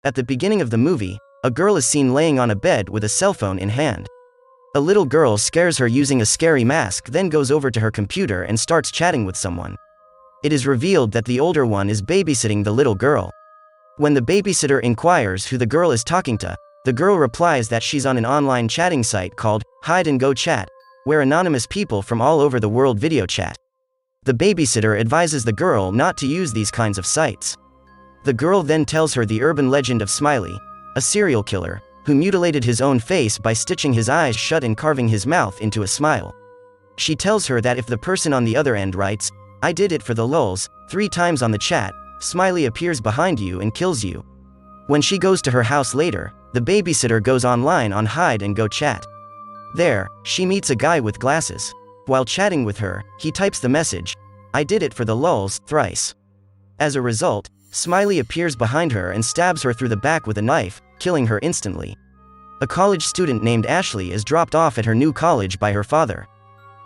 At the beginning of the movie, a girl is seen laying on a bed with a cell phone in hand. A little girl scares her using a scary mask, then goes over to her computer and starts chatting with someone. It is revealed that the older one is babysitting the little girl. When the babysitter inquires who the girl is talking to, the girl replies that she's on an online chatting site called Hide and Go Chat, where anonymous people from all over the world video chat. The babysitter advises the girl not to use these kinds of sites. The girl then tells her the urban legend of Smiley, a serial killer, who mutilated his own face by stitching his eyes shut and carving his mouth into a smile. She tells her that if the person on the other end writes, "I did it for the lulz," 3 times on the chat, Smiley appears behind you and kills you. When she goes to her house later, the babysitter goes online on Hide and Go Chat. There, she meets a guy with glasses. While chatting with her, he types the message, "I did it for the lulz," thrice. As a result, Smiley appears behind her and stabs her through the back with a knife, killing her instantly. A college student named Ashley is dropped off at her new college by her father.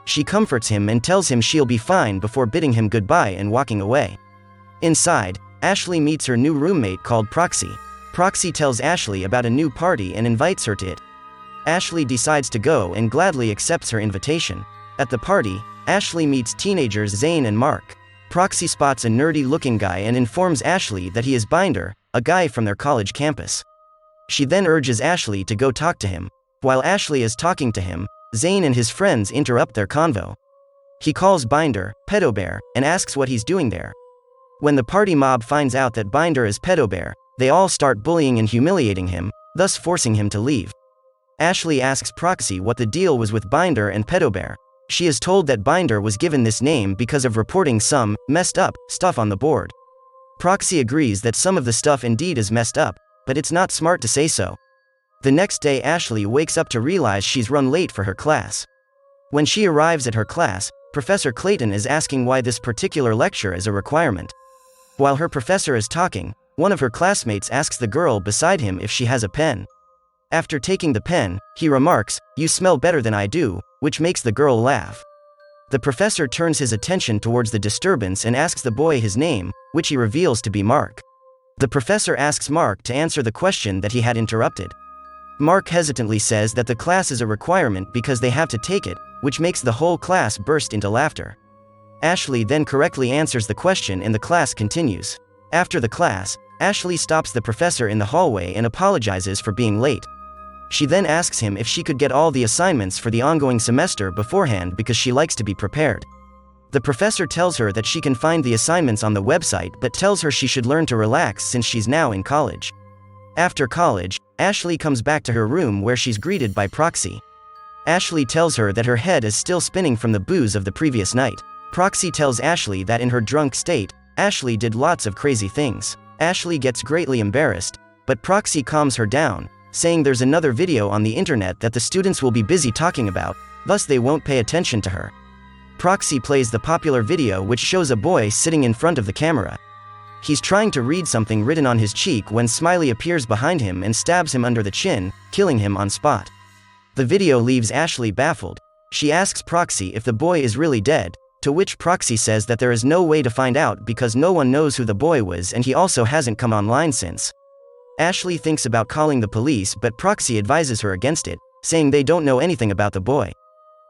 She comforts him and tells him she'll be fine before bidding him goodbye and walking away. Inside, Ashley meets her new roommate called Proxy. Proxy tells Ashley about a new party and invites her to it. Ashley decides to go and gladly accepts her invitation. At the party, Ashley meets teenagers Zane and Mark. Proxy spots a nerdy-looking guy and informs Ashley that he is Binder, a guy from their college campus. She then urges Ashley to go talk to him. While Ashley is talking to him, Zane and his friends interrupt their convo. He calls Binder Pedo Bear and asks what he's doing there. When the party mob finds out that Binder is Pedo Bear, they all start bullying and humiliating him, thus forcing him to leave. Ashley asks Proxy what the deal was with Binder and Pedo Bear. She is told that Binder was given this name because of reporting some messed up stuff on the board. Proxy agrees that some of the stuff indeed is messed up, but it's not smart to say so. The next day Ashley wakes up to realize she's run late for her class. When she arrives at her class, Professor Clayton is asking why this particular lecture is a requirement. While her professor is talking, one of her classmates asks the girl beside him if she has a pen. After taking the pen, he remarks, "You smell better than I do," which makes the girl laugh. The professor turns his attention towards the disturbance and asks the boy his name, which he reveals to be Mark. The professor asks Mark to answer the question that he had interrupted. Mark hesitantly says that the class is a requirement because they have to take it, which makes the whole class burst into laughter. Ashley then correctly answers the question and the class continues. After the class, Ashley stops the professor in the hallway and apologizes for being late. She then asks him if she could get all the assignments for the ongoing semester beforehand because she likes to be prepared. The professor tells her that she can find the assignments on the website but tells her she should learn to relax since she's now in college. After college, Ashley comes back to her room where she's greeted by Proxy. Ashley tells her that her head is still spinning from the booze of the previous night. Proxy tells Ashley that in her drunk state, Ashley did lots of crazy things. Ashley gets greatly embarrassed, but Proxy calms her down, saying there's another video on the internet that the students will be busy talking about, thus they won't pay attention to her. Proxy plays the popular video which shows a boy sitting in front of the camera. He's trying to read something written on his cheek when Smiley appears behind him and stabs him under the chin, killing him on spot. The video leaves Ashley baffled. She asks Proxy if the boy is really dead, to which Proxy says that there is no way to find out because no one knows who the boy was and he also hasn't come online since. Ashley thinks about calling the police but Proxy advises her against it, saying they don't know anything about the boy.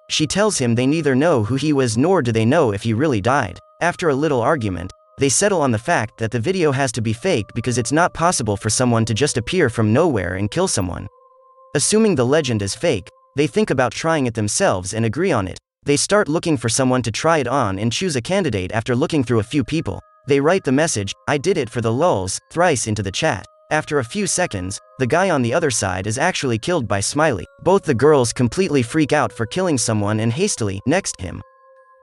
She tells him they neither know who he was nor do they know if he really died. After a little argument, they settle on the fact that the video has to be faked because it's not possible for someone to just appear from nowhere and kill someone. Assuming the legend is fake, they think about trying it themselves and agree on it. They start looking for someone to try it on and choose a candidate after looking through a few people. They write the message, "I did it for the lulz," thrice into the chat. After a few seconds, the guy on the other side is actually killed by Smiley. Both the girls completely freak out for killing someone and hastily next him.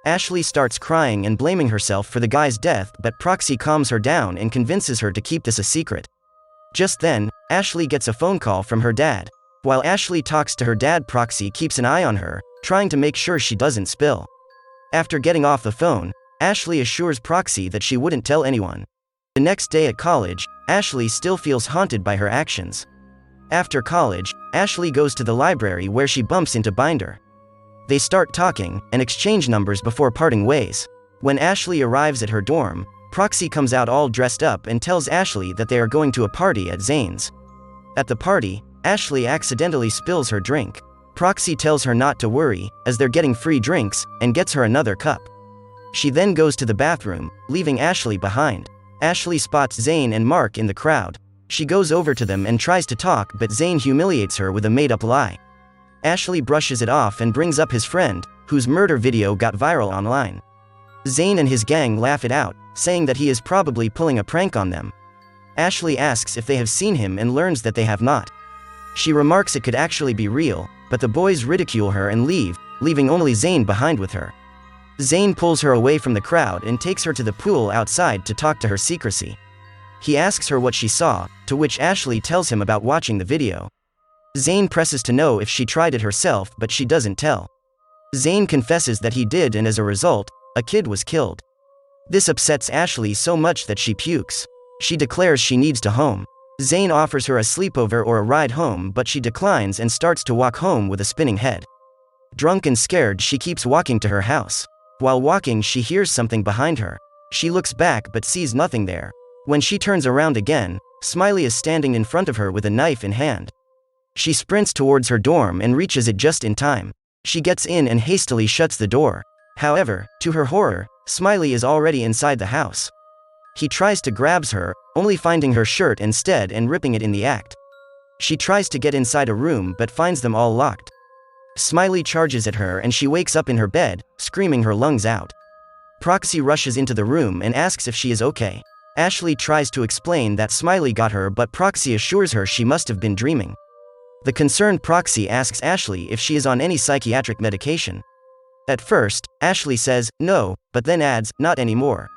Ashley starts crying and blaming herself for the guy's death, but Proxy calms her down and convinces her to keep this a secret. Just then, Ashley gets a phone call from her dad. While Ashley talks to her dad, Proxy keeps an eye on her, trying to make sure she doesn't spill. After getting off the phone, Ashley assures Proxy that she wouldn't tell anyone. The next day at college, Ashley still feels haunted by her actions. After college, Ashley goes to the library where she bumps into Binder. They start talking and exchange numbers before parting ways. When Ashley arrives at her dorm, Proxy comes out all dressed up and tells Ashley that they are going to a party at Zane's. At the party, Ashley accidentally spills her drink. Proxy tells her not to worry, as they're getting free drinks, and gets her another cup. She then goes to the bathroom, leaving Ashley behind. Ashley spots Zane and Mark in the crowd. She goes over to them and tries to talk, but Zane humiliates her with a made-up lie. Ashley brushes it off and brings up his friend, whose murder video got viral online. Zane and his gang laugh it out, saying that he is probably pulling a prank on them. Ashley asks if they have seen him and learns that they have not. She remarks it could actually be real, but the boys ridicule her and leave, leaving only Zane behind with her. Zane pulls her away from the crowd and takes her to the pool outside to talk to her secrecy. He asks her what she saw, to which Ashley tells him about watching the video. Zane presses to know if she tried it herself, but she doesn't tell. Zane confesses that he did, and as a result, a kid was killed. This upsets Ashley so much that she pukes. She declares she needs to home. Zane offers her a sleepover or a ride home, but she declines and starts to walk home with a spinning head. Drunk and scared, she keeps walking to her house. While walking, she hears something behind her. She looks back but sees nothing there. When she turns around again, Smiley is standing in front of her with a knife in hand. She sprints towards her dorm and reaches it just in time. She gets in and hastily shuts the door. However, to her horror, Smiley is already inside the house. He tries to grab her, only finding her shirt instead and ripping it in the act. She tries to get inside a room but finds them all locked. Smiley charges at her and she wakes up in her bed, screaming her lungs out. Proxy rushes into the room and asks if she is okay. Ashley tries to explain that Smiley got her, but Proxy assures her she must have been dreaming. The concerned Proxy asks Ashley if she is on any psychiatric medication. At first, Ashley says no, but then adds, not anymore.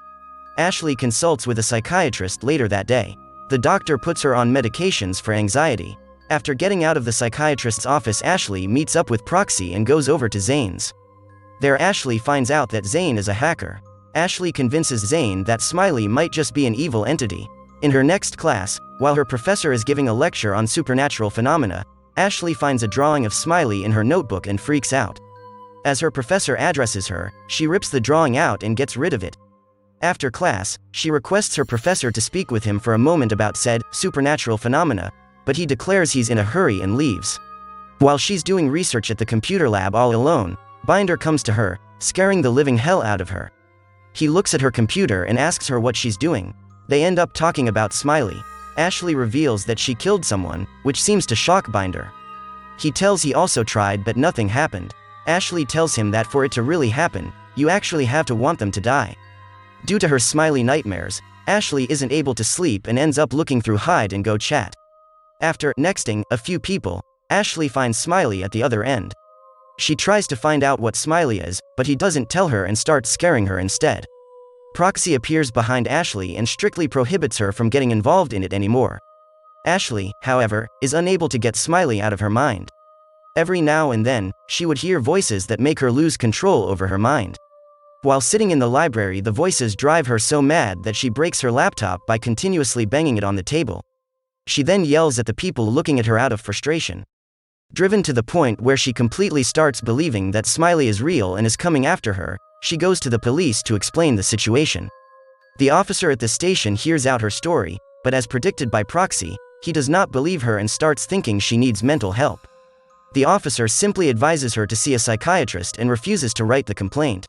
Ashley consults with a psychiatrist later that day. The doctor puts her on medications for anxiety. After getting out of the psychiatrist's office, Ashley meets up with Proxy and goes over to Zane's. There, Ashley finds out that Zane is a hacker. Ashley convinces Zane that Smiley might just be an evil entity. In her next class, while her professor is giving a lecture on supernatural phenomena, Ashley finds a drawing of Smiley in her notebook and freaks out. As her professor addresses her, she rips the drawing out and gets rid of it. After class, she requests her professor to speak with him for a moment about said supernatural phenomena, but he declares he's in a hurry and leaves. While she's doing research at the computer lab all alone, Binder comes to her, scaring the living hell out of her. He looks at her computer and asks her what she's doing. They end up talking about Smiley. Ashley reveals that she killed someone, which seems to shock Binder. He tells he also tried but nothing happened. Ashley tells him that for it to really happen, you actually have to want them to die. Due to her Smiley nightmares, Ashley isn't able to sleep and ends up looking through hide and go chat. After nexting a few people, Ashley finds Smiley at the other end. She tries to find out what Smiley is, but he doesn't tell her and starts scaring her instead. Proxy appears behind Ashley and strictly prohibits her from getting involved in it anymore. Ashley, however, is unable to get Smiley out of her mind. Every now and then, she would hear voices that make her lose control over her mind. While sitting in the library, the voices drive her so mad that she breaks her laptop by continuously banging it on the table. She then yells at the people looking at her out of frustration. Driven to the point where she completely starts believing that Smiley is real and is coming after her, she goes to the police to explain the situation. The officer at the station hears out her story, but as predicted by Proxy, he does not believe her and starts thinking she needs mental help. The officer simply advises her to see a psychiatrist and refuses to write the complaint.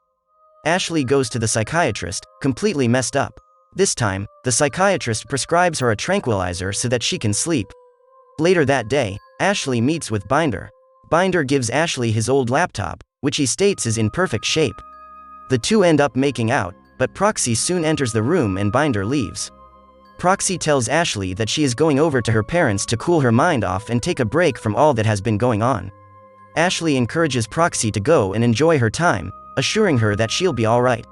Ashley goes to the psychiatrist, completely messed up. This time, the psychiatrist prescribes her a tranquilizer so that she can sleep. Later that day, Ashley meets with Binder. Binder gives Ashley his old laptop, which he states is in perfect shape. The two end up making out, but Proxy soon enters the room and Binder leaves. Proxy tells Ashley that she is going over to her parents to cool her mind off and take a break from all that has been going on. Ashley encourages Proxy to go and enjoy her time, assuring her that she'll be alright.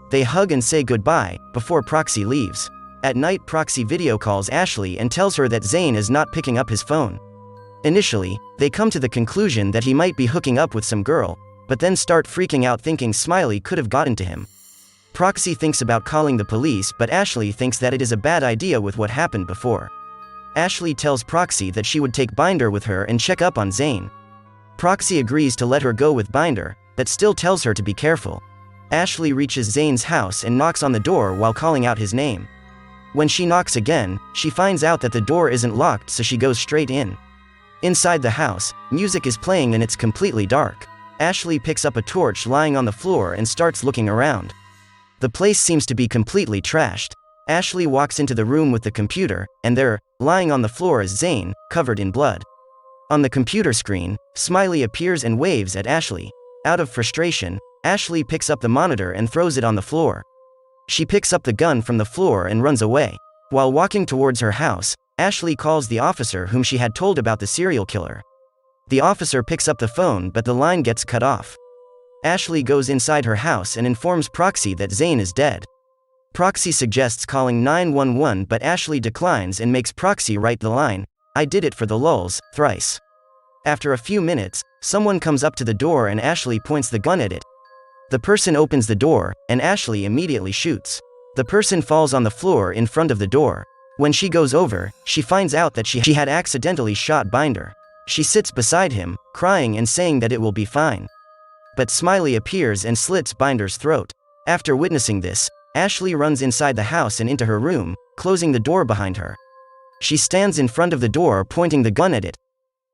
They hug and say goodbye, before Proxy leaves. At night, Proxy video calls Ashley and tells her that Zane is not picking up his phone. Initially, they come to the conclusion that he might be hooking up with some girl, but then start freaking out thinking Smiley could have gotten to him. Proxy thinks about calling the police, but Ashley thinks that it is a bad idea with what happened before. Ashley tells Proxy that she would take Binder with her and check up on Zane. Proxy agrees to let her go with Binder, but still tells her to be careful. Ashley reaches Zane's house and knocks on the door while calling out his name. When she knocks again, she finds out that the door isn't locked, so she goes straight in. Inside the house, music is playing and it's completely dark. Ashley picks up a torch lying on the floor and starts looking around. The place seems to be completely trashed. Ashley walks into the room with the computer, and there, lying on the floor, is Zane, covered in blood. On the computer screen, Smiley appears and waves at Ashley. Out of frustration, Ashley picks up the monitor and throws it on the floor. She picks up the gun from the floor and runs away. While walking towards her house, Ashley calls the officer whom she had told about the serial killer. The officer picks up the phone, but the line gets cut off. Ashley goes inside her house and informs Proxy that Zane is dead. Proxy suggests calling 911, but Ashley declines and makes Proxy write the line, "I did it for the lulz," thrice. After a few minutes, someone comes up to the door and Ashley points the gun at it. The person opens the door, and Ashley immediately shoots. The person falls on the floor in front of the door. When she goes over, she finds out that she had accidentally shot Binder. She sits beside him, crying and saying that it will be fine. But Smiley appears and slits Binder's throat. After witnessing this, Ashley runs inside the house and into her room, closing the door behind her. She stands in front of the door pointing the gun at it.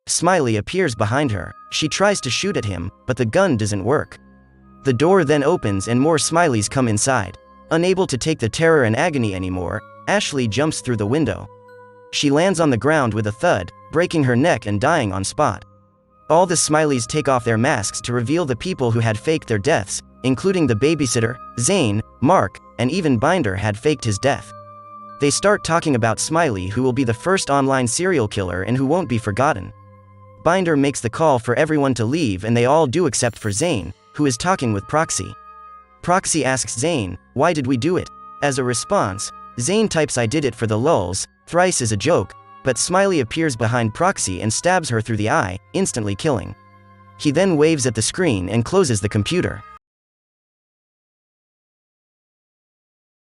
Smiley appears behind her. She tries to shoot at him, but the gun doesn't work. The door then opens and more Smileys come inside. Unable to take the terror and agony anymore, Ashley jumps through the window. She lands on the ground with a thud, breaking her neck and dying on spot. All the Smileys take off their masks to reveal the people who had faked their deaths, including the babysitter, Zane, Mark, and even Binder had faked his death. They start talking about Smiley, who will be the first online serial killer and who won't be forgotten. Binder makes the call for everyone to leave and they all do except for Zane, who is talking with Proxy. Proxy asks Zane, "Why did we do it?" As a response, Zane types, "I did it for the lulz," thrice as a joke, but Smiley appears behind Proxy and stabs her through the eye, instantly killing. He then waves at the screen and closes the computer.